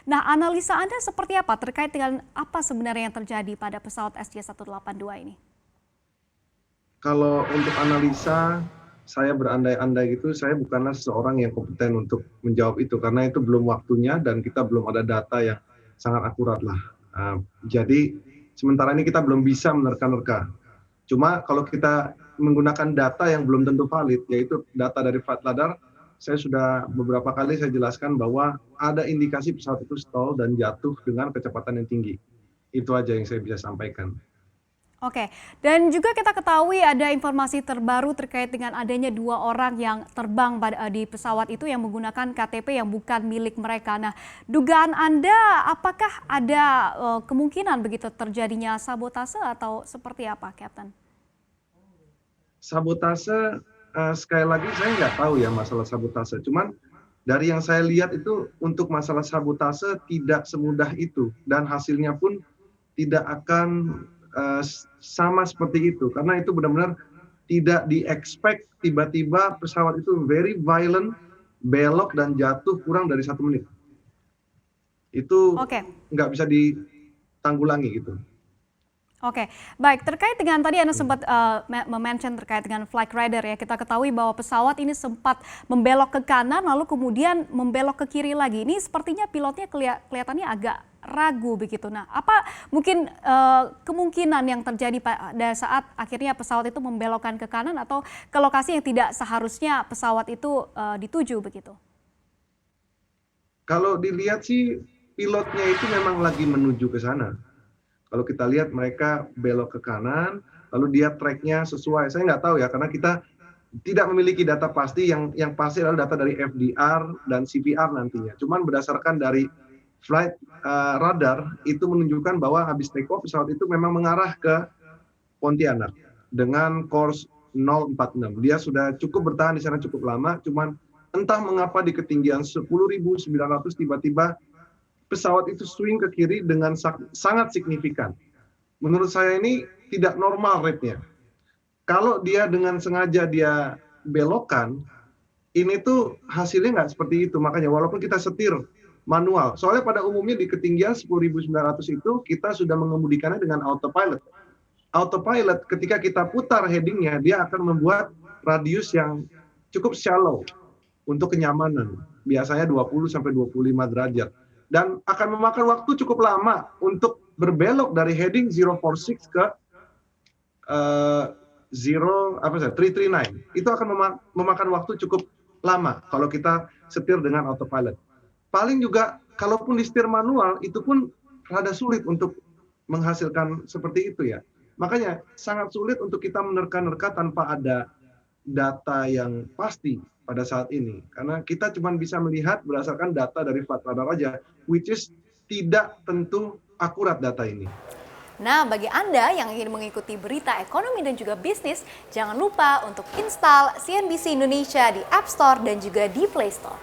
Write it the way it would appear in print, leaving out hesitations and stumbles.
Nah, analisa Anda seperti apa terkait dengan apa sebenarnya yang terjadi pada pesawat SJ182 ini? Kalau untuk analisa, saya berandai-andai gitu, saya bukanlah seseorang yang kompeten untuk menjawab itu, karena itu belum waktunya dan kita belum ada data yang sangat akurat lah. Jadi sementara ini kita belum bisa menerka-nerka. Cuma kalau kita menggunakan data yang belum tentu valid, yaitu data dari flight radar, saya sudah beberapa kali saya jelaskan bahwa ada indikasi pesawat itu stall dan jatuh dengan kecepatan yang tinggi. Itu aja yang saya bisa sampaikan. Oke, dan juga kita ketahui ada informasi terbaru terkait dengan adanya 2 orang yang terbang di pesawat itu yang menggunakan KTP yang bukan milik mereka. Nah, dugaan Anda apakah ada kemungkinan begitu terjadinya sabotase atau seperti apa, Captain? Sabotase, sekali lagi saya nggak tahu ya masalah sabotase, cuman dari yang saya lihat itu untuk masalah sabotase tidak semudah itu dan hasilnya pun tidak akan, sama seperti itu, karena itu benar-benar tidak di-expect tiba-tiba pesawat itu very violent, belok dan jatuh kurang dari 1 menit. Itu Oke. nggak bisa ditanggulangi gitu. Oke, baik. Terkait dengan tadi Anda sempat mention terkait dengan flight radar ya, kita ketahui bahwa pesawat ini sempat membelok ke kanan lalu kemudian membelok ke kiri lagi. Ini sepertinya pilotnya kelihatannya agak ragu begitu. Nah, apa mungkin kemungkinan yang terjadi pada saat akhirnya pesawat itu membelokkan ke kanan atau ke lokasi yang tidak seharusnya pesawat itu dituju begitu? Kalau dilihat sih pilotnya itu memang lagi menuju ke sana. Kalau kita lihat mereka belok ke kanan, lalu dia track-nya sesuai. Saya nggak tahu ya, karena kita tidak memiliki data pasti. Yang pasti adalah data dari FDR dan CPR nantinya. Cuman berdasarkan dari flight radar itu menunjukkan bahwa habis take off pesawat itu memang mengarah ke Pontianak dengan course 046. Dia sudah cukup bertahan di sana cukup lama. Cuman entah mengapa di ketinggian 10.900 tiba-tiba pesawat itu swing ke kiri dengan sangat signifikan. Menurut saya ini tidak normal rate-nya. Kalau dia dengan sengaja dia belokkan, ini tuh hasilnya nggak seperti itu. Makanya walaupun kita setir manual, soalnya pada umumnya di ketinggian 10.900 itu kita sudah mengemudikannya dengan autopilot. Autopilot ketika kita putar headingnya, dia akan membuat radius yang cukup shallow untuk kenyamanan. Biasanya 20 sampai 25 derajat. Dan akan memakan waktu cukup lama untuk berbelok dari heading 046 ke 339. Itu akan memakan waktu cukup lama kalau kita setir dengan autopilot. Paling juga kalaupun di setir manual itu pun rada sulit untuk menghasilkan seperti itu ya. Makanya sangat sulit untuk kita menerka-nerka tanpa ada data yang pasti pada saat ini, karena kita cuma bisa melihat berdasarkan data dari flight radar aja, which is tidak tentu akurat data ini. Nah, bagi Anda yang ingin mengikuti berita ekonomi dan juga bisnis, jangan lupa untuk install CNBC Indonesia di App Store dan juga di Play Store.